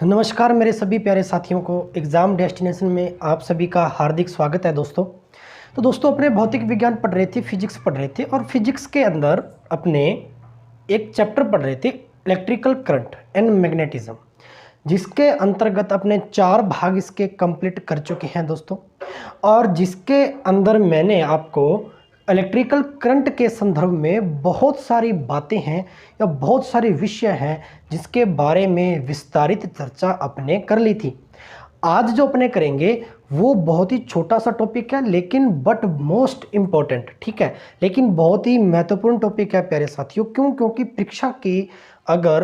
नमस्कार मेरे सभी प्यारे साथियों को एग्ज़ाम डेस्टिनेशन में आप सभी का हार्दिक स्वागत है दोस्तों। तो दोस्तों अपने भौतिक विज्ञान पढ़ रहे थे, फिजिक्स पढ़ रहे थे और फिजिक्स के अंदर अपने एक चैप्टर पढ़ रहे थे इलेक्ट्रिकल करंट एंड मैग्नेटिज्म, जिसके अंतर्गत अपने 4 भाग इसके कंप्लीट कर चुके हैं दोस्तों। और जिसके अंदर मैंने आपको इलेक्ट्रिकल करंट के संदर्भ में बहुत सारी बातें हैं या बहुत सारे विषय हैं जिसके बारे में विस्तारित चर्चा अपने कर ली थी। आज जो अपने करेंगे वो बहुत ही छोटा सा टॉपिक है लेकिन बट मोस्ट इम्पॉर्टेंट, ठीक है, लेकिन बहुत ही महत्वपूर्ण टॉपिक है प्यारे साथियों। क्यों? क्योंकि परीक्षा की अगर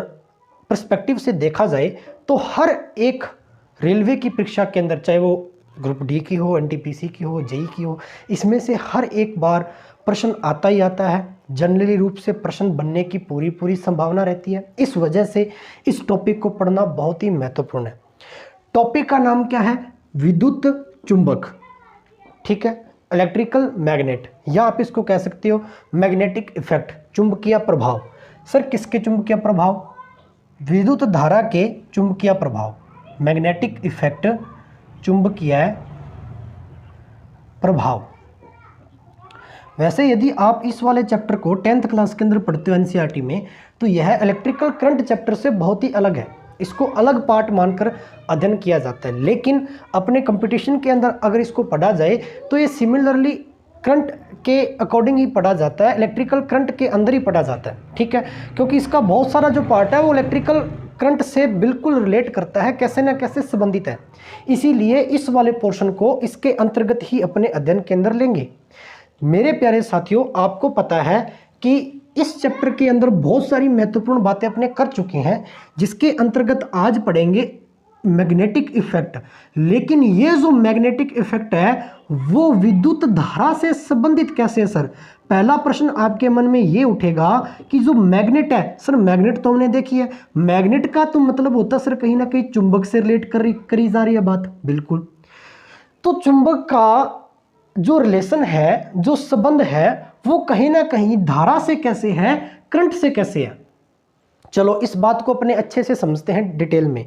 पर्सपेक्टिव से देखा जाए तो हर एक रेलवे की परीक्षा के अंदर, चाहे वो ग्रुप डी की हो, एनटीपीसी की हो, जेई की हो, इसमें से हर एक बार प्रश्न आता ही आता है। जनरली रूप से प्रश्न बनने की पूरी संभावना रहती है। इस वजह से इस टॉपिक को पढ़ना बहुत ही महत्वपूर्ण है। टॉपिक का नाम क्या है? विद्युत चुंबक, ठीक है, इलेक्ट्रिकल मैग्नेट, या आप इसको कह सकते हो मैग्नेटिक इफेक्ट, चुंबकीय प्रभाव। सर किसके चुंबकीय प्रभाव? विद्युत धारा के चुंबकीय प्रभाव, मैग्नेटिक इफेक्ट, चुंबकीय प्रभाव। वैसे यदि आप इस वाले चैप्टर को 10th क्लास के अंदर पढ़ते हो एनसीईआरटी में, तो यह इलेक्ट्रिकल करंट चैप्टर से बहुत ही अलग है। इसको अलग पार्ट मानकर अध्ययन किया जाता है, लेकिन अपने कंपटीशन के अंदर अगर इसको पढ़ा जाए तो ये सिमिलरली करंट के अकॉर्डिंग ही पढ़ा जाता है, इलेक्ट्रिकल करंट के अंदर ही पढ़ा जाता है, ठीक है, क्योंकि इसका बहुत सारा जो पार्ट है वो इलेक्ट्रिकल करंट से बिल्कुल रिलेट करता है, कैसे ना कैसे संबंधित है। इसीलिए इस वाले पोर्शन को इसके अंतर्गत ही अपने अध्ययन के अंदर लेंगे। मेरे प्यारे साथियों, आपको पता है कि इस चैप्टर के अंदर बहुत सारी महत्वपूर्ण बातें अपने कर चुके हैं, जिसके अंतर्गत आज पढ़ेंगे मैग्नेटिक इफेक्ट। लेकिन ये जो मैग्नेटिक इफेक्ट है वो विद्युत धारा से संबंधित कैसे है सर? पहला प्रश्न आपके मन में ये उठेगा कि जो मैग्नेट है, सर मैग्नेट तो हमने देखी है, मैग्नेट का तो मतलब होता है सर कहीं ना कहीं चुंबक से रिलेट करी जा रही है बात। बिल्कुल, तो चुंबक का जो रिलेशन है, जो संबंध है, वो कहीं ना कहीं धारा से कैसे है, करंट से कैसे है। चलो इस बात को अपने अच्छे से समझते हैं डिटेल में।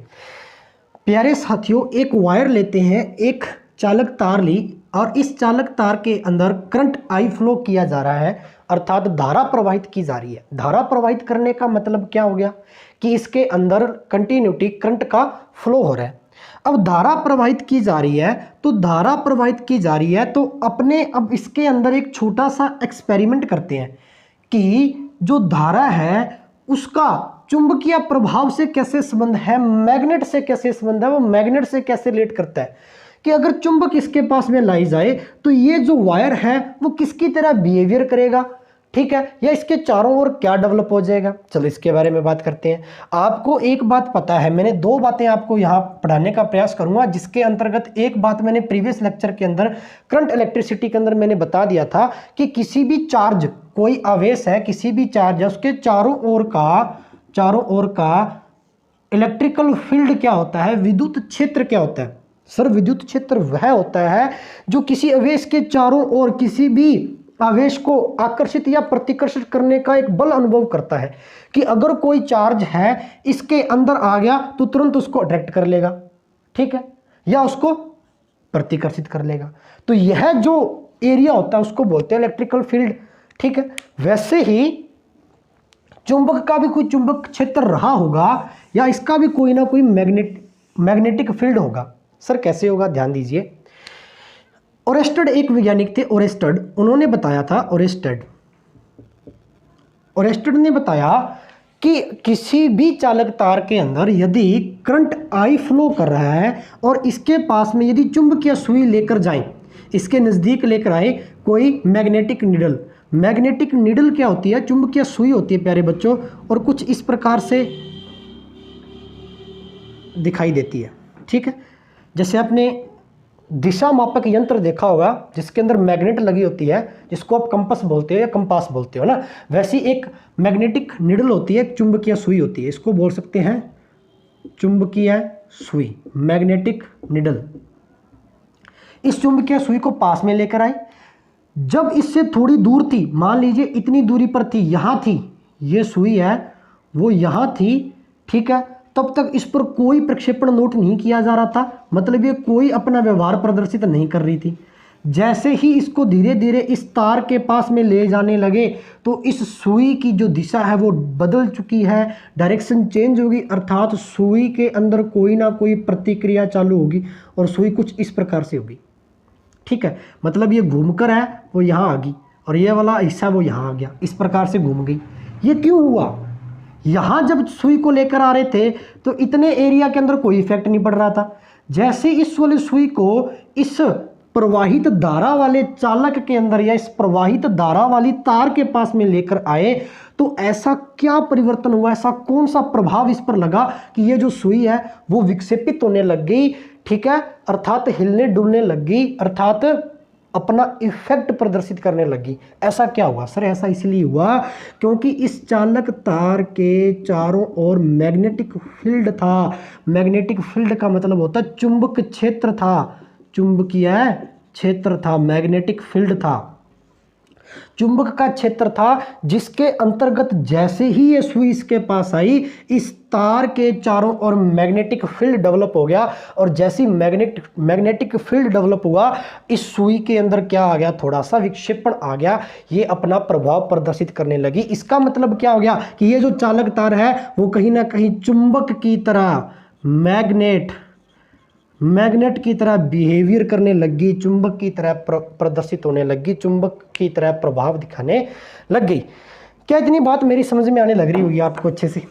प्यारे साथियों, एक वायर लेते हैं, एक चालक तार ली और इस चालक तार के अंदर करंट आई फ्लो किया जा रहा है, अर्थात धारा प्रवाहित की जा रही है। धारा प्रवाहित करने का मतलब क्या हो गया कि इसके अंदर कंटिन्यूटी करंट का फ्लो हो रहा है। अब धारा प्रवाहित की जा रही है, तो धारा प्रवाहित की जा रही है तो अपने अब इसके अंदर एक छोटा सा एक्सपेरिमेंट करते हैं कि जो धारा है उसका चुंबकीय प्रभाव से कैसे संबंध है, मैग्नेट से कैसे संबंध है, वो मैग्नेट से कैसे रिलेट करता है कि अगर चुंबक इसके पास में लाई जाए तो ये जो वायर है वो किसकी तरह बिहेवियर करेगा, ठीक है, या इसके चारों ओर क्या डेवलप हो जाएगा। चलो इसके बारे में बात करते हैं। आपको एक बात पता है, मैंने 2 बातें आपको यहाँ पढ़ाने का प्रयास करूंगा, जिसके अंतर्गत एक बात मैंने प्रीवियस लेक्चर के अंदर करंट इलेक्ट्रिसिटी के अंदर मैंने बता दिया था कि किसी भी चार्ज, कोई आवेश है, किसी भी चार्ज है, उसके चारों ओर का इलेक्ट्रिकल फील्ड क्या होता है, विद्युत क्षेत्र क्या होता है। सर विद्युत क्षेत्र वह होता है जो किसी आवेश के चारों ओर किसी भी आवेश को आकर्षित या प्रतिकर्षित करने का एक बल अनुभव करता है कि अगर कोई चार्ज है इसके अंदर आ गया तो तुरंत उसको अट्रैक्ट कर लेगा, ठीक है, या उसको प्रतिकर्षित कर लेगा। तो यह जो एरिया होता है उसको बोलते हैं इलेक्ट्रिकल फील्ड, ठीक है। वैसे ही चुंबक का भी कोई चुंबक क्षेत्र रहा होगा या इसका भी कोई ना कोई मैग्नेटिक फील्ड होगा। सर कैसे होगा? ध्यान दीजिए। ओरेस्टेड एक वैज्ञानिक थे, ओरेस्टेड, उन्होंने बताया था, ओरेस्टेड ने बताया कि किसी भी चालक तार के अंदर यदि करंट आई फ्लो कर रहा है और इसके पास में यदि चुंबकीय सुई लेकर जाएं, इसके नज़दीक लेकर आए कोई मैग्नेटिक नीडल। मैग्नेटिक नीडल क्या होती है? चुंबकीय सुई होती है प्यारे बच्चों, और कुछ इस प्रकार से दिखाई देती है, ठीक है। जैसे आपने दिशा मापक यंत्र देखा होगा जिसके अंदर मैग्नेट लगी होती है, जिसको आप कंपास बोलते हो या कंपास बोलते हो ना, वैसी एक मैग्नेटिक निडल होती है, एक चुंबकीय सुई होती है, इसको बोल सकते हैं चुंबकीय सुई, मैग्नेटिक निडल। इस चुंबकीय सुई को पास में लेकर आए, जब इससे थोड़ी दूर थी, मान लीजिए इतनी दूरी पर थी, यहाँ थी, ये सुई है वो यहाँ थी, ठीक है, तब तक इस पर कोई प्रक्षेपण नोट नहीं किया जा रहा था, मतलब ये कोई अपना व्यवहार प्रदर्शित नहीं कर रही थी। जैसे ही इसको धीरे धीरे इस तार के पास में ले जाने लगे तो इस सुई की जो दिशा है वो बदल चुकी है, डायरेक्शन चेंज होगी, अर्थात सुई के अंदर कोई ना कोई प्रतिक्रिया चालू होगी और सुई कुछ इस प्रकार से होगी। ठीक है, मतलब ये घूमकर है वो यहाँ आ गई और ये वाला हिस्सा वो यहाँ आ गया, इस प्रकार से घूम गई। ये क्यों हुआ? यहाँ जब सुई को लेकर आ रहे थे तो इतने एरिया के अंदर कोई इफेक्ट नहीं पड़ रहा था। जैसे इस वाले सुई को इस प्रवाहित धारा वाले चालक के अंदर या इस प्रवाहित धारा वाली तार के पास में लेकर आए तो ऐसा क्या परिवर्तन हुआ, ऐसा कौन सा प्रभाव इस पर लगा कि ये जो सुई है वो विक्षेपित होने लग गई। ठीक है, अर्थात हिलने डुलने लग गई, अर्थात अपना इफेक्ट प्रदर्शित करने लगी। ऐसा क्या हुआ सर? ऐसा इसलिए हुआ क्योंकि इस चालक तार के चारों ओर मैग्नेटिक फील्ड था। मैग्नेटिक फील्ड का मतलब होता है चुंबक क्षेत्र था, चुंबकीय क्षेत्र था, मैग्नेटिक फील्ड था, चुंबक का क्षेत्र था, जिसके अंतर्गत जैसे ही ये सुई इसके पास आई इस तार के चारों ओर मैग्नेटिक फील्ड डेवलप हो गया और जैसी मैग्नेटिक फील्ड डेवलप हुआ इस सुई के अंदर क्या आ गया? थोड़ा सा विक्षेपण आ गया, ये अपना प्रभाव प्रदर्शित करने लगी। इसका मतलब क्या हो गया कि ये जो चालक तार है वो कहीं ना कहीं चुंबक की तरह, मैग्नेट की तरह बिहेवियर करने लगी, चुंबक की तरह प्रदर्शित होने लगी, चुंबक की तरह प्रभाव दिखाने लग गई। क्या इतनी बात मेरी समझ में आने लग रही होगी आपको अच्छे से?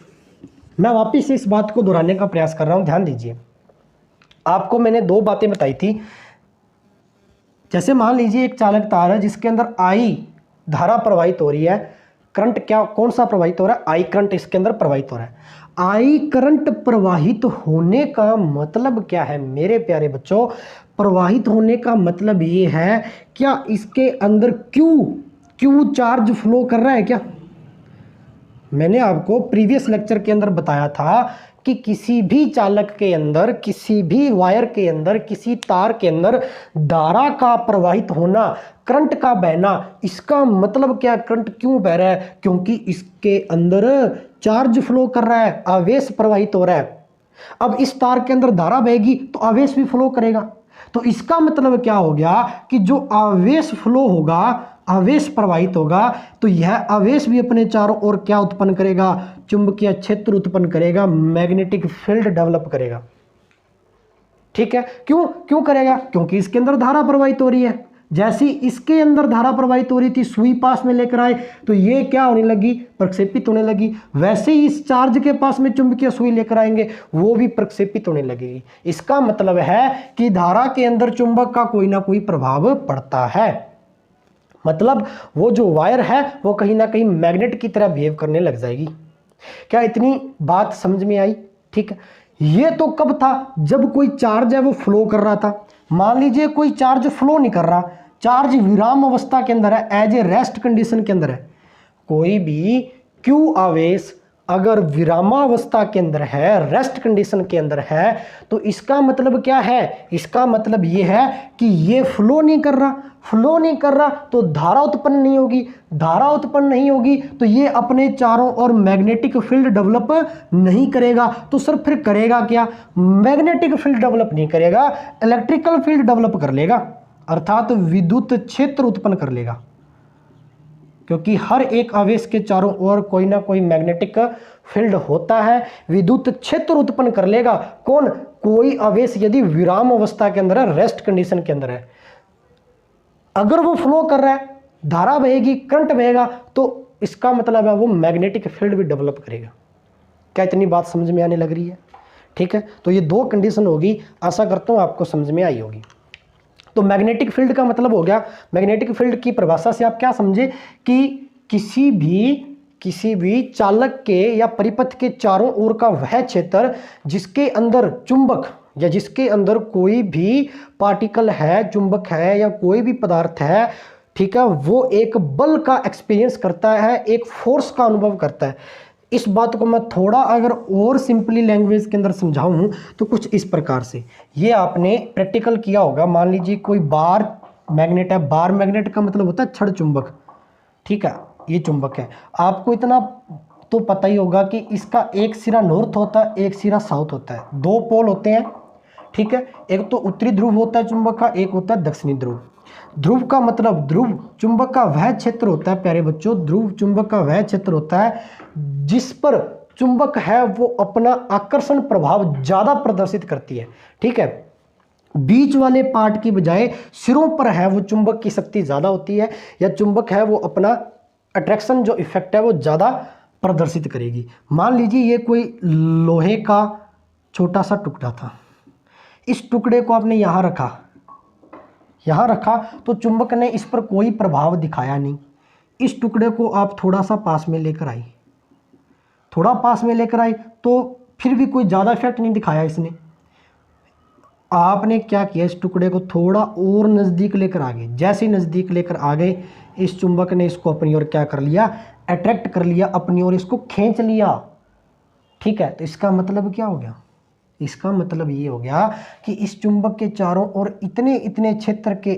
मैं वापस से इस बात को दोहराने का प्रयास कर रहा हूं, ध्यान दीजिए। आपको मैंने दो बातें बताई थी। जैसे मान लीजिए एक चालक तार है जिसके अंदर आई धारा प्रवाहित हो रही है, करंट क्या कौन सा प्रवाहित हो रहा है? आई करंट इसके अंदर प्रवाहित हो रहा है। आई करंट प्रवाहित होने का मतलब क्या है मेरे प्यारे बच्चों? प्रवाहित होने का मतलब ये है, क्या इसके अंदर क्यू चार्ज फ्लो कर रहा है क्या? मैंने आपको प्रीवियस लेक्चर के अंदर बताया था कि किसी भी चालक के अंदर, किसी भी वायर के अंदर, किसी तार के अंदर धारा का प्रवाहित होना, करंट का बहना, इसका मतलब क्या? करंट क्यों बह रहा है? क्योंकि इसके अंदर चार्ज फ्लो कर रहा है, आवेश प्रवाहित हो रहा है। अब इस तार के अंदर धारा बहेगी तो आवेश भी फ्लो करेगा। तो इसका मतलब क्या हो गया कि जो आवेश फ्लो होगा, आवेश प्रवाहित होगा, तो यह आवेश भी अपने चारों ओर क्या उत्पन्न करेगा? चुंबकीय क्षेत्र उत्पन्न करेगा, मैग्नेटिक फील्ड डेवलप करेगा। ठीक है, क्यों करेगा? क्योंकि इसके अंदर धारा प्रवाहित हो रही है। जैसी इसके अंदर धारा प्रवाहित हो रही थी, सुई पास में लेकर आए तो ये क्या होने लगी? प्रक्षेपित होने लगी। वैसे ही इस चार्ज के पास में चुंबकीय सुई लेकर आएंगे, वो भी प्रक्षेपित होने लगेगी। इसका मतलब है कि धारा के अंदर चुंबक का कोई ना कोई प्रभाव पड़ता है। मतलब वो जो वायर है वो कहीं ना कहीं मैग्नेट की तरह बिहेव करने लग जाएगी। क्या इतनी बात समझ में आई? ठीक है, ये तो कब था? जब कोई चार्ज है वो फ्लो कर रहा था। मान लीजिए कोई चार्ज फ्लो नहीं कर रहा, चार्ज विराम अवस्था के अंदर है, एज ए रेस्ट कंडीशन के अंदर है। कोई भी क्यू आवेश अगर विरामावस्था के अंदर है, रेस्ट कंडीशन के अंदर है, तो इसका मतलब क्या है? इसका मतलब ये है कि ये फ्लो नहीं कर रहा तो धारा उत्पन्न नहीं होगी। धारा उत्पन्न नहीं होगी तो ये अपने चारों ओर मैग्नेटिक फील्ड डेवलप नहीं करेगा। तो सर फिर करेगा क्या? मैग्नेटिक फील्ड डेवलप नहीं करेगा, इलेक्ट्रिकल फील्ड डेवलप कर लेगा, अर्थात विद्युत क्षेत्र उत्पन्न कर लेगा। क्योंकि हर एक आवेश के चारों ओर कोई ना कोई मैग्नेटिक फील्ड होता है, विद्युत क्षेत्र उत्पन्न कर लेगा। कौन? कोई आवेश यदि विराम अवस्था के अंदर है, रेस्ट कंडीशन के अंदर है, अगर वो फ्लो कर रहा है, धारा बहेगी, करंट बहेगा, तो इसका मतलब है वो मैग्नेटिक फील्ड भी डेवलप करेगा। क्या इतनी बात समझ में आने लग रही है? ठीक है, तो ये दो कंडीशन होगी, आशा करता हूं आपको समझ में आई होगी। तो मैग्नेटिक फील्ड का मतलब हो गया, मैग्नेटिक फील्ड की परिभाषा से आप क्या समझे कि किसी भी चालक के या परिपथ के चारों ओर का वह क्षेत्र जिसके अंदर चुंबक या जिसके अंदर कोई भी पार्टिकल है, चुंबक है या कोई भी पदार्थ है, ठीक है, वो एक बल का एक्सपीरियंस करता है, एक फोर्स का अनुभव करता है। इस बात को मैं थोड़ा अगर और सिंपली लैंग्वेज के अंदर समझाऊं तो कुछ इस प्रकार से, ये आपने प्रैक्टिकल किया होगा। मान लीजिए कोई बार मैग्नेट है, बार मैग्नेट का मतलब होता है छड़ चुंबक, ठीक है, ये चुंबक है। आपको इतना तो पता ही होगा कि इसका एक सिरा नॉर्थ होता है, एक सिरा साउथ होता है, दो पोल होते हैं, ठीक है। एक तो उत्तरी ध्रुव होता है चुंबक का, एक होता है दक्षिणी ध्रुव। ध्रुव का मतलब, ध्रुव चुंबक का वह क्षेत्र होता है प्यारे बच्चों, ध्रुव चुंबक का वह क्षेत्र होता है जिस पर चुंबक है वो अपना आकर्षण प्रभाव ज्यादा प्रदर्शित करती है, ठीक है। बीच वाले पार्ट की बजाय सिरों पर है वो चुंबक की शक्ति ज्यादा होती है, या चुंबक है वो अपना अट्रैक्शन जो इफेक्ट है वो ज्यादा प्रदर्शित करेगी। मान लीजिए ये कोई लोहे का छोटा सा टुकड़ा था, इस टुकड़े को आपने यहां रखा तो चुंबक ने इस पर कोई प्रभाव दिखाया नहीं। इस टुकड़े को आप थोड़ा सा पास में लेकर आई, तो फिर भी कोई ज़्यादा इफेक्ट नहीं दिखाया इसने। आपने क्या किया, इस टुकड़े को थोड़ा और नज़दीक लेकर आ गए। जैसे ही नज़दीक लेकर आ गए, इस चुंबक ने इसको अपनी ओर क्या कर लिया, अट्रैक्ट कर लिया अपनी ओर, इसको खींच लिया, ठीक है। तो इसका मतलब क्या हो गया, इसका मतलब ये हो गया कि इस चुंबक के चारों ओर इतने इतने क्षेत्र के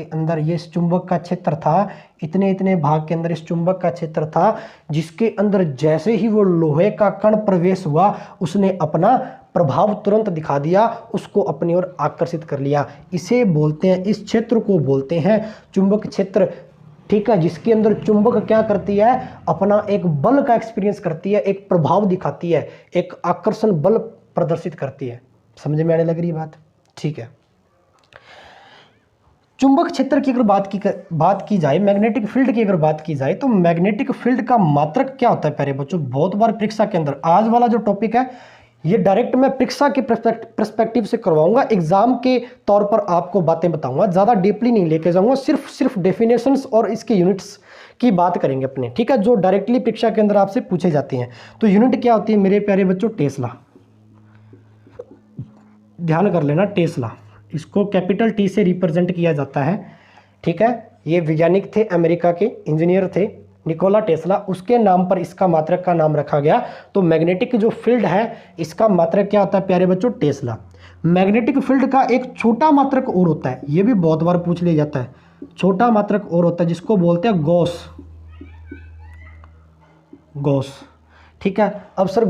अंदर ये इस चुंबक का क्षेत्र था, इतने इतने भाग के अंदर इस चुंबक का क्षेत्र था, जिसके अंदर जैसे ही वो लोहे का कण प्रवेश हुआ उसने अपना प्रभाव तुरंत दिखा दिया, उसको अपनी ओर आकर्षित कर लिया। इसे बोलते हैं, इस क्षेत्र को बोलते हैं चुंबक क्षेत्र, ठीक है। जिसके अंदर चुंबक क्या करती है, अपना एक बल का एक्सपीरियंस करती है, एक प्रभाव दिखाती है, एक आकर्षण बल प्रदर्शित करती है। समझ में आने लग रही बात, ठीक है। चुंबक क्षेत्र की अगर बात की जाए, मैग्नेटिक फील्ड की अगर बात की जाए, तो मैग्नेटिक फील्ड का मात्रक क्या होता है प्यारे बच्चों, बहुत बार परीक्षा के अंदर, आज वाला जो टॉपिक है ये डायरेक्ट मैं परीक्षा के पर्सपेक्टिव से करवाऊंगा, एग्जाम के तौर पर आपको बातें बताऊंगा, ज़्यादा डीपली नहीं लेके जाऊंगा, सिर्फ डेफिनेशंस और इसके यूनिट्स की बात करेंगे अपने, ठीक है, जो डायरेक्टली परीक्षा के अंदर आपसे पूछे जाते हैं। तो यूनिट क्या होती है मेरे प्यारे बच्चों, टेस्ला, ध्यान कर लेना, टेस्ला, इसको कैपिटल टी से रिप्रेजेंट किया जाता है, ठीक है। ये वैज्ञानिक थे, अमेरिका के इंजीनियर थे निकोला टेस्ला, उसके नाम पर इसका मात्रक का नाम रखा गया। तो मैग्नेटिक जो फील्ड है इसका मात्रक क्या होता है प्यारे बच्चों, टेस्ला। मैग्नेटिक फील्ड का एक छोटा मात्रक और होता है, ये भी बहुत बार पूछ लिया जाता है, छोटा मात्रक और होता है जिसको बोलते हैं गॉस, ठीक है। अब सर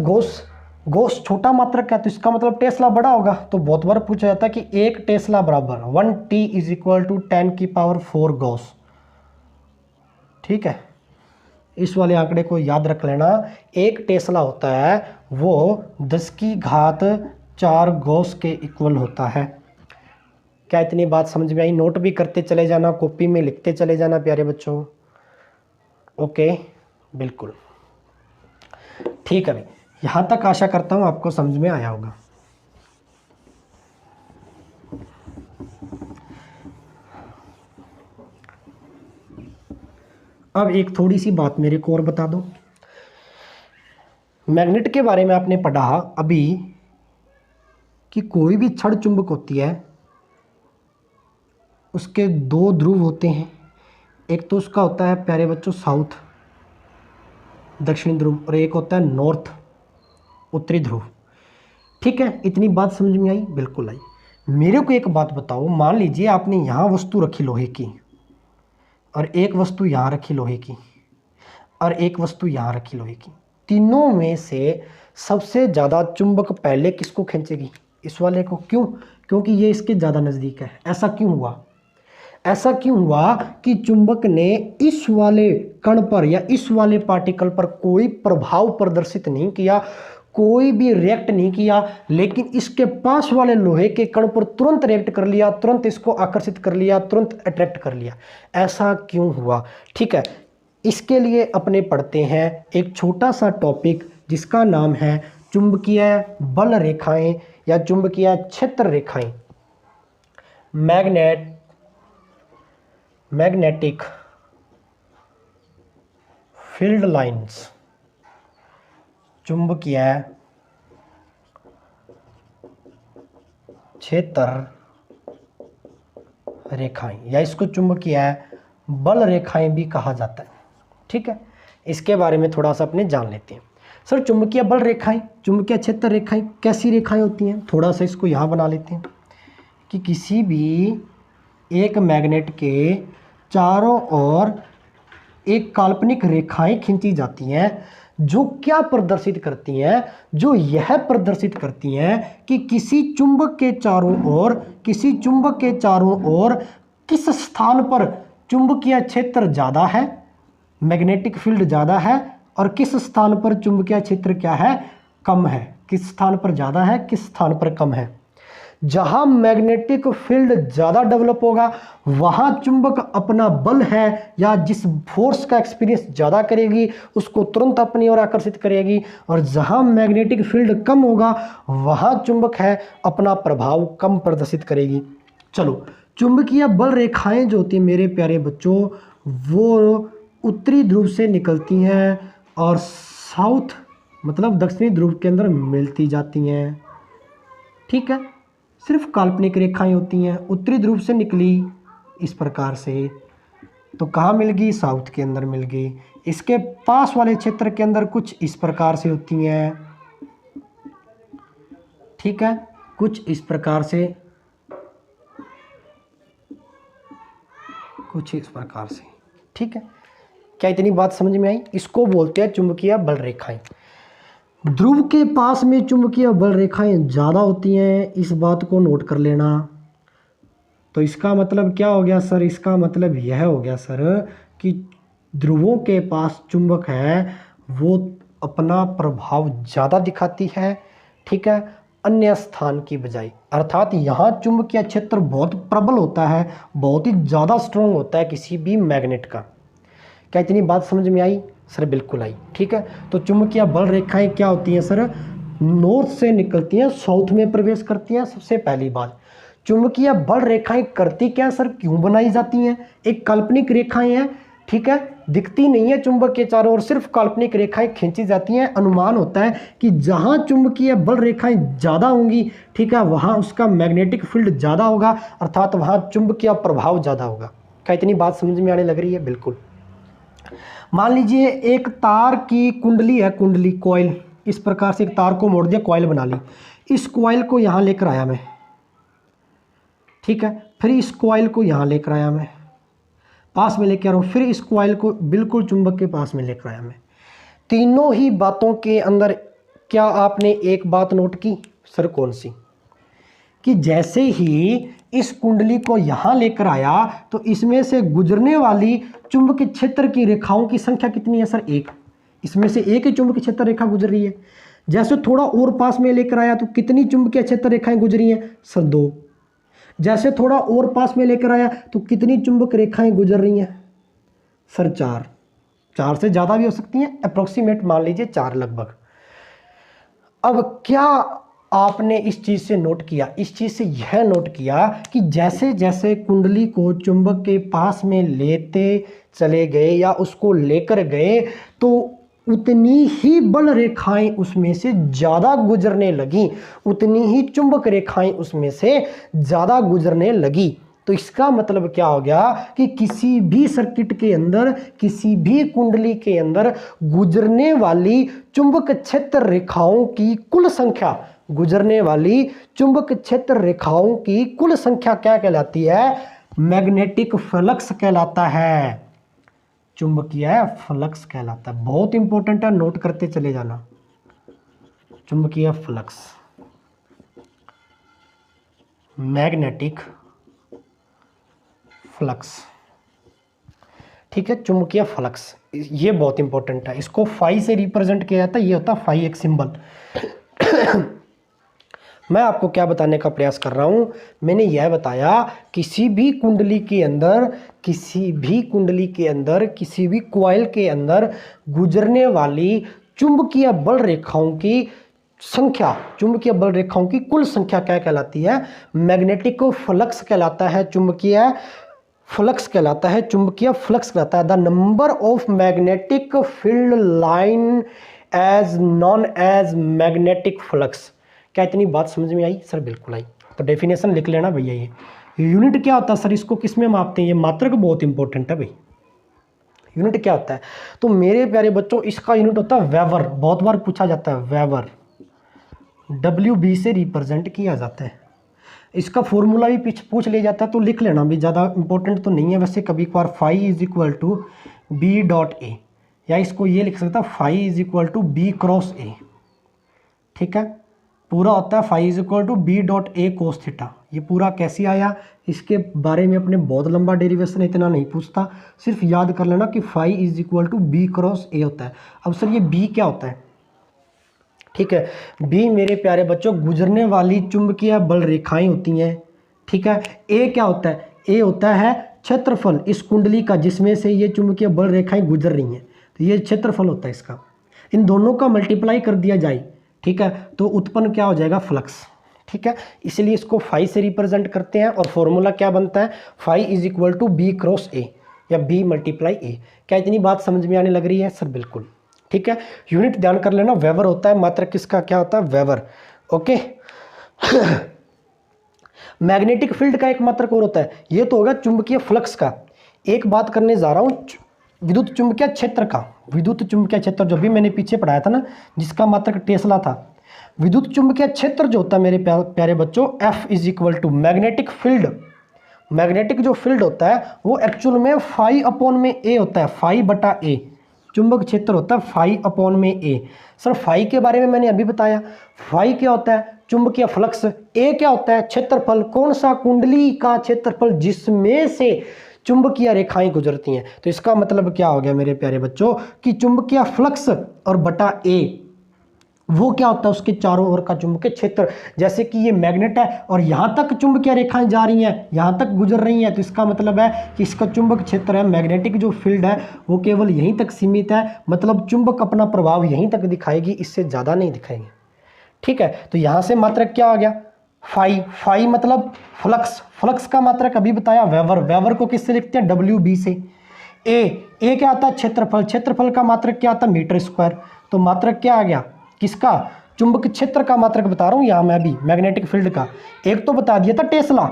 गॉस छोटा मात्रक है तो इसका मतलब टेस्ला बड़ा होगा, तो बहुत बार पूछा जाता है कि एक टेस्ला बराबर 1T = 10⁴ गॉस, ठीक है। इस वाले आंकड़े को याद रख लेना, एक टेस्ला होता है वो 10⁴ गॉस के इक्वल होता है। क्या इतनी बात समझ में आई? नोट भी करते चले जाना, कॉपी में लिखते चले जाना प्यारे बच्चों, ओके, बिल्कुल ठीक है भाई। यहां तक आशा करता हूं आपको समझ में आया होगा। अब एक थोड़ी सी बात मेरे को और बता दो, मैग्नेट के बारे में आपने पढ़ा अभी कि कोई भी छड़ चुंबक होती है उसके दो ध्रुव होते हैं, एक तो उसका होता है प्यारे बच्चों साउथ दक्षिणी ध्रुव, और एक होता है नॉर्थ उत्तरी ध्रुव, ठीक है। इतनी बात समझ में आई? बिल्कुल आई। मेरे को एक बात बताओ, मान लीजिए आपने यहाँ वस्तु रखी लोहे की, और एक वस्तु यहाँ रखी लोहे की, और एक वस्तु यहाँ रखी लोहे की, तीनों में से सबसे ज़्यादा चुंबक पहले किसको खींचेगी? इस वाले को। क्यों? क्योंकि ये इसके ज़्यादा नज़दीक है। ऐसा क्यों हुआ? ऐसा क्यों हुआ कि चुंबक ने इस वाले कण पर या इस वाले पार्टिकल पर कोई प्रभाव प्रदर्शित नहीं किया, कोई भी रिएक्ट नहीं किया, लेकिन इसके पास वाले लोहे के कण पर तुरंत रिएक्ट कर लिया, तुरंत इसको आकर्षित कर लिया, तुरंत अट्रैक्ट कर लिया। ऐसा क्यों हुआ? ठीक है, इसके लिए अपने पढ़ते हैं एक छोटा सा टॉपिक जिसका नाम है चुंबकीय बल रेखाएं या चुंबकीय क्षेत्र रेखाएं, मैग्नेटिक फील्ड लाइंस, चुंबकीय क्षेत्र रेखाएं, या इसको चुंबकीय बल रेखाएं भी कहा जाता है। ठीक है, इसके बारे में थोड़ा सा अपने जान लेते हैं। सर चुंबकीय बल रेखाएं, चुंबकीय क्षेत्र रेखाएं कैसी रेखाएं होती हैं? थोड़ा सा इसको यहाँ बना लेते हैं कि किसी भी एक मैग्नेट के चारों ओर एक काल्पनिक रेखाएं खींची जाती हैं जो क्या प्रदर्शित करती हैं, जो यह प्रदर्शित करती हैं कि किसी चुंबक के चारों ओर किस स्थान पर चुंबकीय क्षेत्र ज़्यादा है, मैग्नेटिक फील्ड ज़्यादा है, और किस स्थान पर चुंबकीय क्षेत्र क्या है, कम है। किस स्थान पर ज़्यादा है, किस स्थान पर कम है। जहां मैग्नेटिक फील्ड ज़्यादा डेवलप होगा वहां चुंबक अपना बल है या जिस फोर्स का एक्सपीरियंस ज़्यादा करेगी उसको तुरंत अपनी ओर आकर्षित करेगी, और जहां मैग्नेटिक फील्ड कम होगा वहां चुंबक है अपना प्रभाव कम प्रदर्शित करेगी। चलो, चुंबकीय बल रेखाएं जो होती हैं मेरे प्यारे बच्चों, वो उत्तरी ध्रुव से निकलती हैं और साउथ मतलब दक्षिणी ध्रुव के अंदर मिलती जाती हैं। ठीक है, सिर्फ काल्पनिक रेखाएं होती हैं। उत्तरी ध्रुव से निकली इस प्रकार से, तो कहाँ मिल गई, साउथ के अंदर मिल गई। इसके पास वाले क्षेत्र के अंदर कुछ इस प्रकार से होती हैं। ठीक है, कुछ इस प्रकार से, कुछ इस प्रकार से। ठीक है, क्या इतनी बात समझ में आई? इसको बोलते हैं चुंबकीय बल रेखाएं। ध्रुव के पास में चुंबकीय बल रेखाएं ज़्यादा होती हैं, इस बात को नोट कर लेना। तो इसका मतलब क्या हो गया सर? इसका मतलब यह हो गया सर कि ध्रुवों के पास चुंबक है वो अपना प्रभाव ज़्यादा दिखाती है। ठीक है, अन्य स्थान की बजाय, अर्थात यहाँ चुंबकीय क्षेत्र बहुत प्रबल होता है, बहुत ही ज़्यादा स्ट्रॉन्ग होता है किसी भी मैग्नेट का। क्या इतनी बात समझ में आई सर? बिल्कुल आई। ठीक है, तो चुंबकीय बल रेखाएं क्या होती हैं सर? नॉर्थ से निकलती हैं, साउथ में प्रवेश करती हैं। सबसे पहली बात, चुंबकीय बल रेखाएं करती क्या सर, क्यों बनाई जाती हैं? एक काल्पनिक रेखाएं हैं, ठीक है, दिखती नहीं है चुंबक के चारों ओर, सिर्फ काल्पनिक रेखाएं खींची जाती हैं। अनुमान होता है कि जहां चुंबकीय बल रेखाएं ज़्यादा होंगी, ठीक है, वहां उसका मैग्नेटिक फील्ड ज़्यादा होगा, अर्थात वहां चुंबकीय प्रभाव ज़्यादा होगा। क्या इतनी बात समझ में आने लग रही है? बिल्कुल। मान लीजिए एक तार की कुंडली है, कुंडली कॉइल, इस प्रकार से एक तार को मोड़ दिया, कॉइल बना ली। इस कॉइल को यहाँ लेकर आया मैं, ठीक है, फिर इस कॉइल को यहाँ लेकर आया मैं, पास में लेकर आ रहा हूँ, फिर इस कॉइल को बिल्कुल चुंबक के पास में लेकर आया मैं। तीनों ही बातों के अंदर क्या आपने एक बात नोट की सर? कौन सी? कि जैसे ही इस कुंडली को यहाँ लेकर आया तो इसमें से गुजरने वाली चुंबकीय क्षेत्र की रेखाओं की संख्या कितनी है सर? एक। इसमें से एक ही चुंबकीय क्षेत्र रेखा गुजर रही है। जैसे थोड़ा और पास में लेकर आया तो कितनी चुंबकीय क्षेत्र रेखाएं गुजरी हैं सर? दो। जैसे थोड़ा और पास में लेकर आया तो कितनी चुंबक रेखाएं गुजर रही हैं सर? चार। चार से ज़्यादा भी हो सकती हैं, अप्रोक्सीमेट मान लीजिए चार लगभग। अब क्या आपने इस चीज़ से नोट किया? इस चीज़ से यह नोट किया कि जैसे जैसे कुंडली को चुंबक के पास में लेते चले गए या उसको लेकर गए तो उतनी ही बल रेखाएं उसमें से ज़्यादा गुजरने लगी, उतनी ही चुंबक रेखाएं उसमें से ज़्यादा गुजरने लगी। तो इसका मतलब क्या हो गया कि किसी भी सर्किट के अंदर, किसी भी कुंडली के अंदर गुजरने वाली चुंबक क्षेत्र रेखाओं की कुल संख्या, गुजरने वाली चुंबक क्षेत्र रेखाओं की कुल संख्या क्या कहलाती है? मैग्नेटिक फ्लक्स कहलाता है, चुंबकीय फ्लक्स कहलाता है। बहुत इंपॉर्टेंट है, नोट करते चले जाना। चुंबकीय फ्लक्स, मैग्नेटिक फ्लक्स, ठीक है, चुंबकीय फ्लक्स, ये बहुत इंपॉर्टेंट है। इसको फाई से रिप्रेजेंट किया जाता है, ये होता है फाई एक सिंबल। मैं आपको क्या बताने का प्रयास कर रहा हूं? मैंने यह बताया किसी भी कुंडली के अंदर, किसी भी कुंडली के अंदर, किसी भी कॉइल के अंदर गुजरने वाली चुंबकीय बल रेखाओं की संख्या, चुंबकीय बल रेखाओं की कुल संख्या क्या कहलाती है? मैग्नेटिक फ्लक्स कहलाता है, चुंबकीय फ्लक्स कहलाता है, चुंबकीय फ्लक्स कहलाता है। The number of magnetic field line as known as magnetic flux. क्या इतनी बात समझ में आई सर? बिल्कुल आई। तो डेफिनेशन लिख लेना भैया। ये यूनिट क्या होता है सर? इसको किस में मापते हैं? ये मात्रक बहुत इंपॉर्टेंट है भाई। यूनिट क्या होता है? तो मेरे प्यारे बच्चों इसका यूनिट होता है वेबर। बहुत बार पूछा जाता है, वेबर WB से रिप्रेजेंट किया जाता है। इसका फॉर्मूला भी पूछ ले जाता है तो लिख लेना भी, ज़्यादा इंपॉर्टेंट तो नहीं है वैसे। कभी एक बार phi is equal to B dot A, या इसको ये लिख सकता phi is equal to B cross A. ठीक है, पूरा होता है phi is equal to B dot A cos theta. ये पूरा कैसे आया, इसके बारे में अपने बहुत लंबा डेरिवेशन इतना नहीं पूछता, सिर्फ याद कर लेना कि phi is equal to B cross A होता है। अब सर ये बी क्या होता है? ठीक है, बी मेरे प्यारे बच्चों गुजरने वाली चुंबकीय बल रेखाएं होती हैं। ठीक है, ए क्या होता है? ए होता है क्षेत्रफल इस कुंडली का जिसमें से ये चुंबकीय बल रेखाएं गुजर रही हैं, तो ये क्षेत्रफल होता है इसका। इन दोनों का मल्टीप्लाई कर दिया जाए, ठीक है, तो उत्पन्न क्या हो जाएगा? फ्लक्स। ठीक है, इसलिए इसको फाई से रिप्रेजेंट करते हैं और फॉर्मूला क्या बनता है? Phi is equal to B cross A या बी मल्टीप्लाई ए। क्या इतनी बात समझ में आने लग रही है? सर बिल्कुल। ठीक है, यूनिट ध्यान कर लेना, वेबर होता है, मात्रक किसका क्या होता है? वेबर। ओके। मैग्नेटिक फील्ड का एक मात्रक और होता है, ये तो होगा चुंबकीय फ्लक्स का। एक बात करने जा रहा हूँ विद्युत चुंबकीय क्षेत्र का। विद्युत चुंबकीय क्षेत्र जो भी मैंने पीछे पढ़ाया था ना, जिसका मात्रक टेस्ला था। विद्युत चुंबकीय क्षेत्र जो होता है मेरे प्यारे बच्चों, F is equal to magnetic field. Magnetic जो फील्ड होता है वो एक्चुअल में फाई अपॉन में ए होता है, फाई बटा ए। चुंबक क्षेत्र होता है फाई अपॉन में ए। सर फाई के बारे में मैंने अभी बताया, फाई क्या होता है? चुंबकीय फ्लक्स। ए क्या होता है? क्षेत्रफल। कौन सा? कुंडली का क्षेत्रफल जिसमें से चुंबकीय रेखाएं गुजरती हैं। तो इसका मतलब क्या हो गया मेरे प्यारे बच्चों कि चुंबकीय फ्लक्स और बटा ए वो क्या होता है? उसके चारों ओर का चुंबकीय क्षेत्र। जैसे कि ये मैग्नेट है और यहाँ तक चुंबकीय रेखाएं जा रही हैं, यहाँ तक गुजर रही हैं, तो इसका मतलब है कि इसका चुंबक क्षेत्र है, मैग्नेटिक जो फील्ड है वो केवल यहीं तक सीमित है। मतलब चुंबक अपना प्रभाव यहीं तक दिखाएगी, इससे ज़्यादा नहीं दिखाएगी। ठीक है, तो यहाँ से मात्रक क्या आ गया? फाई। फाई मतलब फ्लक्स। फ्लक्स का मात्रक अभी बताया वेबर। वेबर को किससे लिखते हैं? WB से। ए क्या आता है? क्षेत्रफल। क्षेत्रफल का मात्रक क्या आता है? Metre square. तो मात्रक क्या आ गया? किसका? चुंबक क्षेत्र का मात्रक बता रहा हूं यहां मैं अभी, मैग्नेटिक फील्ड का। एक तो बता दिया था टेस्ला,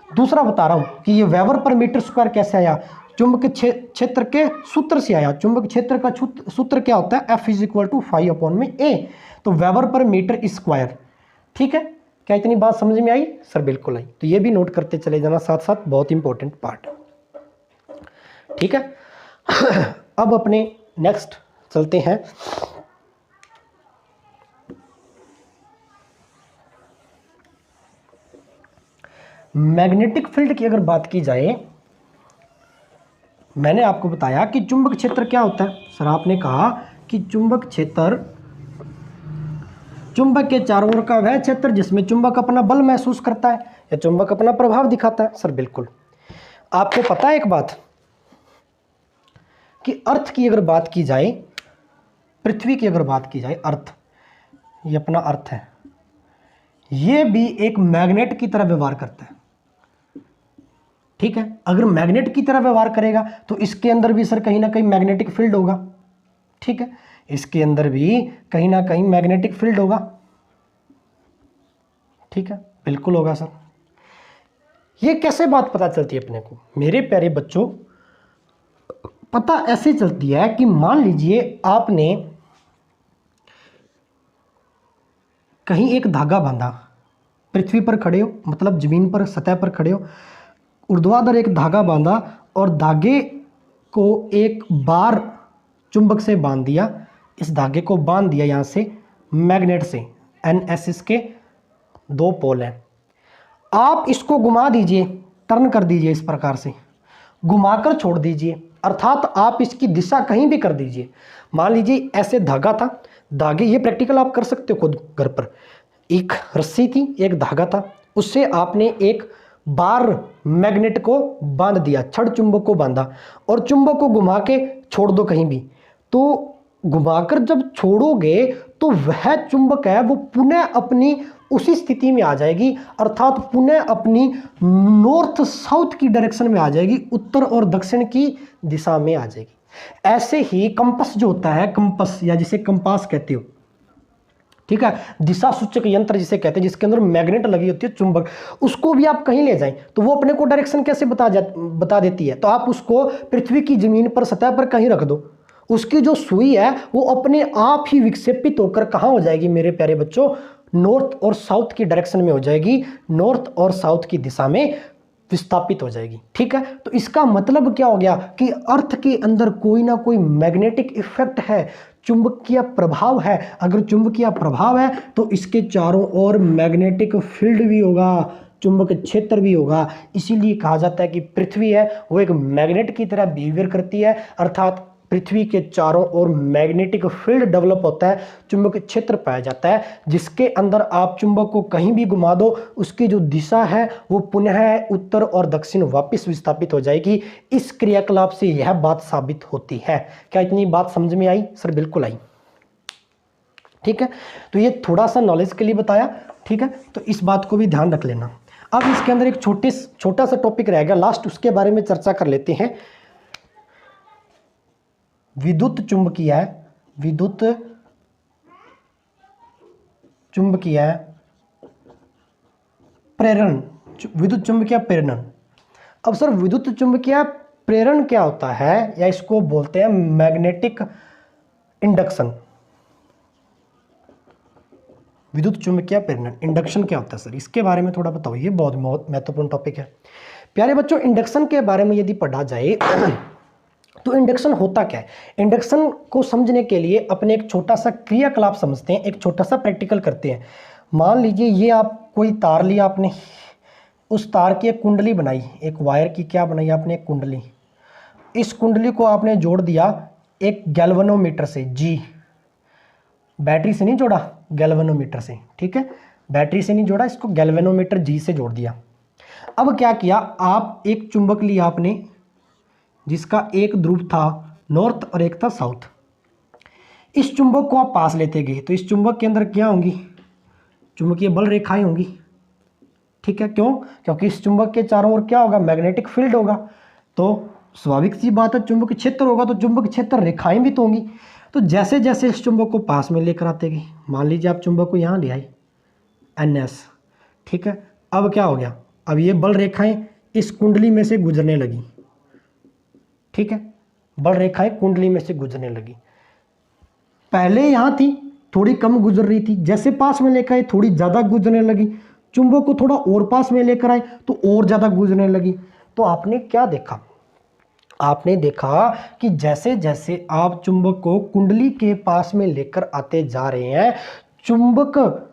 दूसरा बता रहा हूं कि ये वेबर पर मीटर स्क्वायर कैसे आया? चुंबक क्षेत्र के सूत्र से आया। चुंबक क्षेत्र का सूत्र क्या होता है? F is equal to phi upon में ए। तो वेबर पर मीटर स्क्वायर। ठीक है, क्या इतनी बात समझ में आई? सर बिल्कुल आई। तो ये भी नोट करते चले जाना साथ साथ, बहुत इंपॉर्टेंट पार्ट। ठीक है, अब अपने नेक्स्ट चलते हैं। मैग्नेटिक फील्ड की अगर बात की जाए, मैंने आपको बताया कि चुंबक क्षेत्र क्या होता है। सर आपने कहा कि चुंबक क्षेत्र चुंबक के चारों ओर का वह क्षेत्र जिसमें चुंबक अपना बल महसूस करता है या चुंबक अपना प्रभाव दिखाता है। सर बिल्कुल। आपको पता है एक बात कि अर्थ की अगर बात की जाए, पृथ्वी की अगर बात की जाए, अर्थ, ये अपना अर्थ है, ये भी एक मैग्नेट की तरह व्यवहार करता है। ठीक है, अगर मैग्नेट की तरह व्यवहार करेगा तो इसके अंदर भी सर कहीं ना कहीं मैग्नेटिक फील्ड होगा। ठीक है, इसके अंदर भी कहीं ना कहीं मैग्नेटिक फील्ड होगा। ठीक है, बिल्कुल होगा सर। ये कैसे बात पता चलती है अपने को? मेरे प्यारे बच्चों, पता ऐसे चलती है कि मान लीजिए आपने कहीं एक धागा बांधा, पृथ्वी पर खड़े हो, मतलब जमीन पर सतह पर खड़े हो, ऊर्ध्वाधर एक धागा बांधा और धागे को एक बार चुंबक से बांध दिया। इस धागे को बांध दिया यहाँ से मैग्नेट से, NS के 2 पोल हैं। आप इसको घुमा दीजिए, टर्न कर दीजिए, इस प्रकार से घुमाकर छोड़ दीजिए, अर्थात आप इसकी दिशा कहीं भी कर दीजिए। मान लीजिए ऐसे धागा था, धागे, ये प्रैक्टिकल आप कर सकते हो खुद घर पर। एक रस्सी थी, एक धागा था, उससे आपने एक बार मैग्नेट को बांध दिया, छड़ चुंबक को बांधा और चुंबक को घुमा के छोड़ दो कहीं भी। तो घुमाकर जब छोड़ोगे तो वह चुंबक है वो पुनः अपनी उसी स्थिति में आ जाएगी, अर्थात पुनः अपनी नॉर्थ साउथ की डायरेक्शन में आ जाएगी, उत्तर और दक्षिण की दिशा में आ जाएगी। ऐसे ही कंपास जो होता है, कंपास या जिसे कंपास कहते हो, ठीक है, दिशा सूचक यंत्र जिसे कहते हैं, जिसके अंदर मैग्नेट लगी होती है, चुंबक, उसको भी आप कहीं ले जाएं तो वो अपने को डायरेक्शन कैसे बता देती है। तो आप उसको पृथ्वी की जमीन पर, सतह पर कहीं रख दो, उसकी जो सुई है वो अपने आप ही विक्षेपित होकर कहाँ हो जाएगी मेरे प्यारे बच्चों? नॉर्थ और साउथ की डायरेक्शन में हो जाएगी, नॉर्थ और साउथ की दिशा में विस्थापित हो जाएगी। ठीक है, तो इसका मतलब क्या हो गया कि अर्थ के अंदर कोई ना कोई मैग्नेटिक इफेक्ट है, चुंबकीय प्रभाव है। अगर चुंबकीय प्रभाव है तो इसके चारों ओर मैग्नेटिक फील्ड भी होगा, चुंबक क्षेत्र भी होगा। इसीलिए कहा जाता है कि पृथ्वी है वो एक मैग्नेट की तरह बिहेवियर करती है, अर्थात पृथ्वी के चारों ओर मैग्नेटिक फील्ड डेवलप होता है, चुंबक क्षेत्र पाया जाता है, जिसके अंदर आप चुंबक को कहीं भी घुमा दो उसकी जो दिशा है वो पुनः उत्तर और दक्षिण वापस विस्थापित हो जाएगी। इस क्रियाकलाप से यह बात साबित होती है। क्या इतनी बात समझ में आई? सर बिल्कुल आई। ठीक है, तो ये थोड़ा सा नॉलेज के लिए बताया। ठीक है, तो इस बात को भी ध्यान रख लेना। अब इसके अंदर एक छोटा सा टॉपिक रहेगा लास्ट, उसके बारे में चर्चा कर लेते हैं। विद्युत चुंबकीय प्रेरण, विद्युत चुंबकीय प्रेरण। अब सर विद्युत चुंबकीय प्रेरण क्या होता है, या इसको बोलते हैं मैग्नेटिक इंडक्शन। विद्युत चुंबकीय प्रेरण इंडक्शन क्या होता है सर, इसके बारे में थोड़ा बताओ, ये बहुत महत्वपूर्ण टॉपिक है। प्यारे बच्चों, इंडक्शन के बारे में यदि पढ़ा जाए तो इंडक्शन होता क्या है। इंडक्शन को समझने के लिए अपने एक छोटा सा क्रियाकलाप समझते हैं, एक छोटा सा प्रैक्टिकल करते हैं। मान लीजिए ये आप कोई तार लिया आपने, उस तार की एक कुंडली बनाई, एक वायर की क्या बनाई आपने, एक कुंडली। इस कुंडली को आपने जोड़ दिया एक गैल्वेनोमीटर से, जी, बैटरी से नहीं जोड़ा, गैल्वेनोमीटर से। ठीक है, बैटरी से नहीं जोड़ा, इसको गैल्वेनोमीटर जी से जोड़ दिया। अब क्या किया, आप एक चुंबक लिया आपने जिसका एक ध्रुव था नॉर्थ और एक था साउथ। इस चुंबक को आप पास लेते गए तो इस चुंबक के अंदर क्या होंगी, चुंबकीय बल रेखाएं होंगी। ठीक है, क्यों? क्योंकि इस चुंबक के चारों ओर क्या होगा, मैग्नेटिक फील्ड होगा। तो स्वाभाविक सी बात है, चुंबक क्षेत्र होगा तो चुंबक क्षेत्र रेखाएं भी तो होंगी। तो जैसे जैसे इस चुंबक को पास में लेकर आते गए, मान लीजिए आप चुंबक को यहाँ ले आए NS। ठीक है, अब क्या हो गया, अब ये बल रेखाएं इस कुंडली में से गुजरने लगी। ठीक है, बल रेखाएं कुंडली में से गुजरने लगी। पहले यहां थी, थोड़ी कम गुजर रही थी, जैसे पास में लेकर आए थोड़ी ज्यादा गुजरने लगी। चुंबक को थोड़ा और पास में लेकर आए तो और ज्यादा गुजरने लगी। तो आपने क्या देखा, आपने देखा कि जैसे जैसे आप चुंबक को कुंडली के पास में लेकर आते जा रहे हैं, चुंबक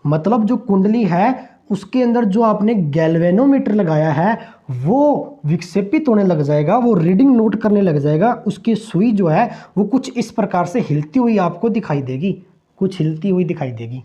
मतलब जो कुंडली है उसके अंदर जो आपने गैल्वेनोमीटर लगाया है वो विक्षेपित होने लग जाएगा, वो रीडिंग नोट करने लग जाएगा। उसकी सुई जो है वो कुछ इस प्रकार से हिलती हुई आपको दिखाई देगी, कुछ हिलती हुई दिखाई देगी।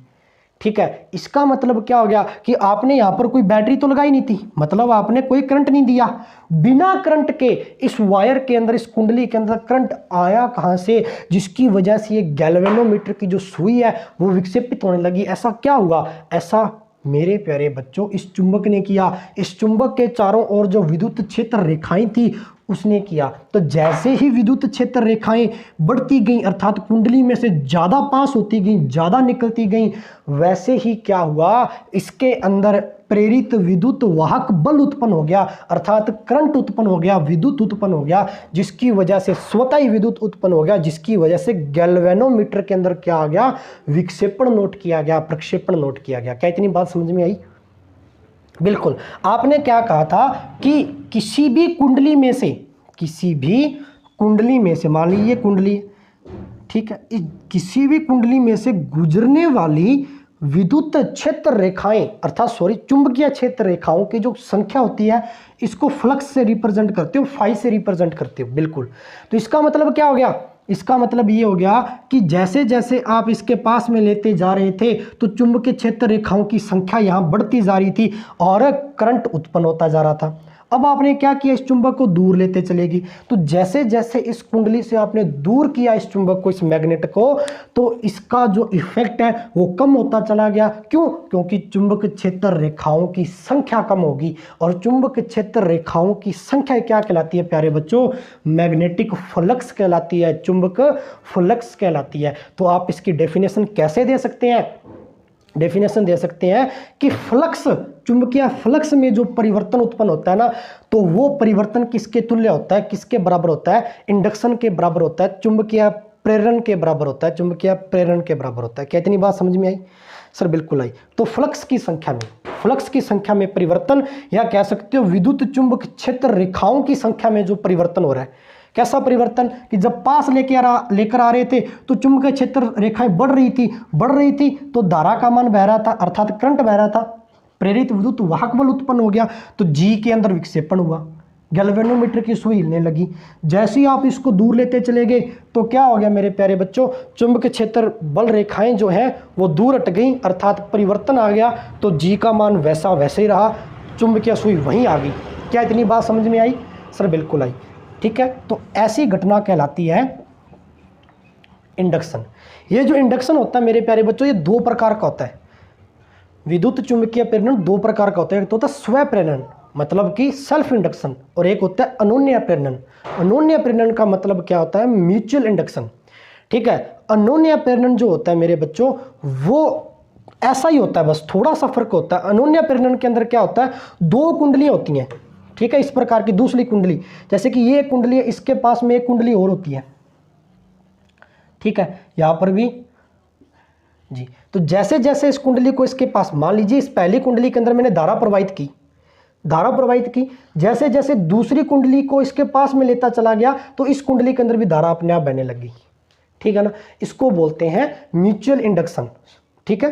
ठीक है, इसका मतलब क्या हो गया कि आपने यहाँ पर कोई बैटरी तो लगाई नहीं थी, मतलब आपने कोई करंट नहीं दिया। बिना करंट के इस वायर के अंदर, इस कुंडली के अंदर करंट आया कहाँ से, जिसकी वजह से ये गैल्वेनोमीटर की जो सुई है वो विक्षेपित होने लगी। ऐसा क्या हुआ, ऐसा मेरे प्यारे बच्चों इस चुंबक ने किया। इस चुंबक के चारों ओर जो विद्युत क्षेत्र रेखाएं थी उसने किया। तो जैसे ही विद्युत क्षेत्र रेखाएं बढ़ती गई, अर्थात कुंडली में से ज्यादा पास होती गई, ज्यादा निकलती गई, वैसे ही क्या हुआ, इसके अंदर प्रेरित विद्युत वाहक बल उत्पन्न हो गया, अर्थात करंट उत्पन्न हो गया, विद्युत उत्पन्न हो गया, जिसकी वजह से स्वतः ही विद्युत उत्पन्न हो गया, जिसकी वजह से गैल्वेनोमीटर के अंदर क्या आ गया, विक्षेपण नोट किया गया, प्रक्षेपण नोट किया गया। क्या इतनी बात समझ में आई? बिल्कुल। आपने क्या कहा था कि किसी भी कुंडली में से, किसी भी कुंडली में से, मान लीजिए कुंडली, ठीक है, किसी भी कुंडली में से गुजरने वाली विद्युत क्षेत्र रेखाएं, अर्थात चुंबकीय क्षेत्र रेखाओं की जो संख्या होती है इसको फ्लक्स से रिप्रेजेंट करते हो, फाई से रिप्रेजेंट करते हो। बिल्कुल। तो इसका मतलब क्या हो गया, इसका मतलब ये हो गया कि जैसे जैसे आप इसके पास में लेते जा रहे थे तो चुंबकीय क्षेत्र रेखाओं की संख्या यहाँ बढ़ती जा रही थी और करंट उत्पन्न होता जा रहा था। अब आपने क्या किया, इस चुंबक को दूर लेते चलेगी। तो जैसे जैसे इस कुंडली से आपने दूर किया इस चुंबक को, इस मैग्नेट को, तो इसका जो इफेक्ट है वो कम होता चला गया। क्यों? क्योंकि चुंबक क्षेत्र रेखाओं की संख्या कम होगी, और चुंबक क्षेत्र रेखाओं की संख्या क्या कहलाती है प्यारे बच्चों? मैग्नेटिक फ्लक्स कहलाती है, चुंबक फ्लक्स कहलाती है। तो आप इसकी डेफिनेशन कैसे दे सकते हैं? डेफिनेशन दे सकते हैं कि फ्लक्स, चुंबकीय फ्लक्स में जो परिवर्तन उत्पन्न होता है ना, तो वो परिवर्तन किसके तुल्य होता है, किसके बराबर होता है? इंडक्शन के बराबर होता है, चुंबकीय प्रेरण के बराबर होता है, चुंबकीय प्रेरण के बराबर होता है। क्या इतनी बात समझ में आई? सर बिल्कुल आई। तो फ्लक्स की संख्या में परिवर्तन, या कह सकते हो विद्युत चुंबक क्षेत्र रेखाओं की संख्या में जो परिवर्तन हो रहा है। कैसा परिवर्तन कि जब पास लेकर आ रहे थे तो चुंबकीय क्षेत्र रेखाएं बढ़ रही थी तो धारा का मान बह रहा था, अर्थात करंट बह रहा था, प्रेरित विद्युत वाहक बल उत्पन्न हो गया, तो जी के अंदर विक्षेपण हुआ, गैल्वेनोमीटर की सुई हिलने लगी। जैसे ही आप इसको दूर लेते चले गए तो क्या हो गया मेरे प्यारे बच्चों, चुंबकीय क्षेत्र बल रेखाएं जो हैं वो दूर हट गई, अर्थात परिवर्तन आ गया, तो जी का मान वैसा वैसे ही रहा, चुंबकीय सुई वहीं आ गई। क्या इतनी बात समझ में आई? सर बिल्कुल आई। ठीक है, तो ऐसी घटना कहलाती है इंडक्शन। ये जो इंडक्शन होता है मेरे प्यारे बच्चों, ये दो प्रकार का होता है। विद्युत चुंबकीय प्रेरण दो प्रकार का होता है, एक तो होता है स्व प्रेरण मतलब कि सेल्फ इंडक्शन, और एक होता है अनोन्य प्रेरण। अनोन्य प्रेरण का मतलब क्या होता है? Mutual induction. ठीक है, अनोन्य प्रेरण जो होता है मेरे बच्चों वो ऐसा ही होता है, बस थोड़ा सा फर्क होता है। अनोन्य प्रेरण के अंदर क्या होता है, दो कुंडलियां होती हैं। ठीक है, इस प्रकार की दूसरी कुंडली, जैसे कि ये कुंडली है, इसके पास में एक कुंडली और होती है। ठीक है, यहां पर भी जी। तो जैसे जैसे इस कुंडली को इसके पास, मान लीजिए इस पहली कुंडली के अंदर मैंने धारा प्रवाहित की, जैसे जैसे दूसरी कुंडली को इसके पास में लेता चला गया तो इस कुंडली के अंदर भी धारा अपने आप बहने लगी। ठीक है ना, इसको बोलते हैं म्यूचुअल इंडक्शन। ठीक है,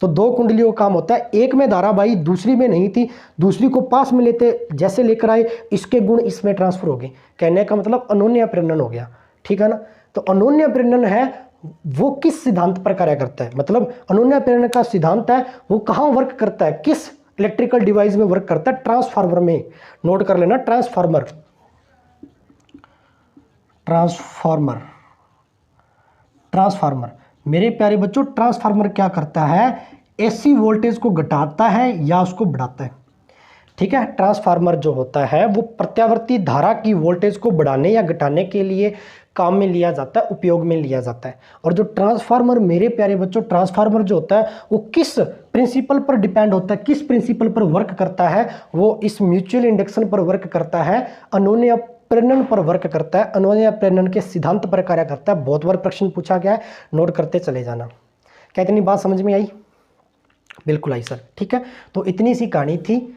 तो दो कुंडलियों का काम होता है, एक में धारा बही दूसरी में नहीं थी, दूसरी को पास में जैसे लेकर आए, इसके गुण इसमें ट्रांसफर हो गए। कहने का मतलब अनोन्य प्रेरण हो गया। ठीक है ना, तो अनोन्य प्रेरण है वो किस सिद्धांत पर कार्य करता है, मतलब अनोन्य प्रेरण का सिद्धांत है वो कहाँ वर्क करता है, किस इलेक्ट्रिकल डिवाइस में वर्क करता है? ट्रांसफार्मर में। नोट कर लेना, ट्रांसफार्मर। मेरे प्यारे बच्चों, ट्रांसफार्मर क्या करता है? एसी वोल्टेज को घटाता है या उसको बढ़ाता है। ठीक है, ट्रांसफार्मर जो होता है वो प्रत्यावर्ती धारा की वोल्टेज को बढ़ाने या घटाने के लिए काम में लिया जाता है, उपयोग में लिया जाता है। और जो ट्रांसफार्मर मेरे प्यारे बच्चों, ट्रांसफार्मर जो होता है वो किस प्रिंसिपल पर डिपेंड होता है, किस प्रिंसिपल पर वर्क करता है? वो इस म्यूचुअल इंडक्शन पर वर्क करता है, अनोन्य प्रेरण पर वर्क करता है, अनोन्य प्रेरण के सिद्धांत पर कार्य करता है। बहुत बार प्रश्न पूछा गया है, नोट करते चले जाना। क्या इतनी बात समझ में आई? बिल्कुल आई सर। ठीक है, तो इतनी सी कहानी थी,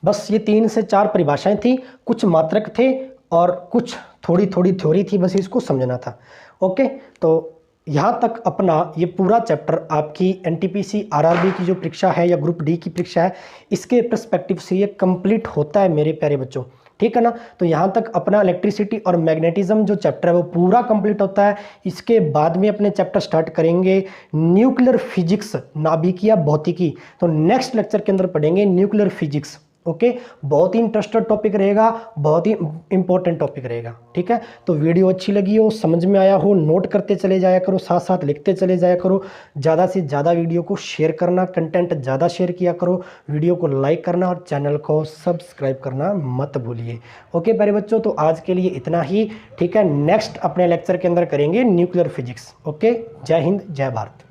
बस ये 3 से 4 परिभाषाएं थी, कुछ मात्रक थे और कुछ थोड़ी थोड़ी थ्योरी थी, बस इसको समझना था। ओके, तो यहाँ तक अपना ये पूरा चैप्टर आपकी एनटीपीसी आरआरबी की जो परीक्षा है या ग्रुप डी की परीक्षा है, इसके पर्सपेक्टिव से ये कंप्लीट होता है मेरे प्यारे बच्चों। ठीक है ना, तो यहाँ तक अपना इलेक्ट्रिसिटी और मैग्नेटिज्म जो चैप्टर है वो पूरा कंप्लीट होता है। इसके बाद में अपने चैप्टर स्टार्ट करेंगे न्यूक्लियर फिजिक्स, नाभिकीय भौतिकी। तो नेक्स्ट लेक्चर के अंदर पढ़ेंगे न्यूक्लियर फिजिक्स। ओके, बहुत ही इंटरेस्टेड टॉपिक रहेगा, बहुत ही इंपॉर्टेंट टॉपिक रहेगा। ठीक है, तो वीडियो अच्छी लगी हो, समझ में आया हो, नोट करते चले जाया करो, साथ साथ लिखते चले जाया करो। ज़्यादा से ज़्यादा वीडियो को शेयर करना, कंटेंट ज़्यादा शेयर किया करो, वीडियो को लाइक करना और चैनल को सब्सक्राइब करना मत भूलिए। ओके प्यारे बच्चों, तो आज के लिए इतना ही। ठीक है, नेक्स्ट अपने लेक्चर के अंदर करेंगे न्यूक्लियर फिजिक्स। ओके, जय हिंद, जय भारत।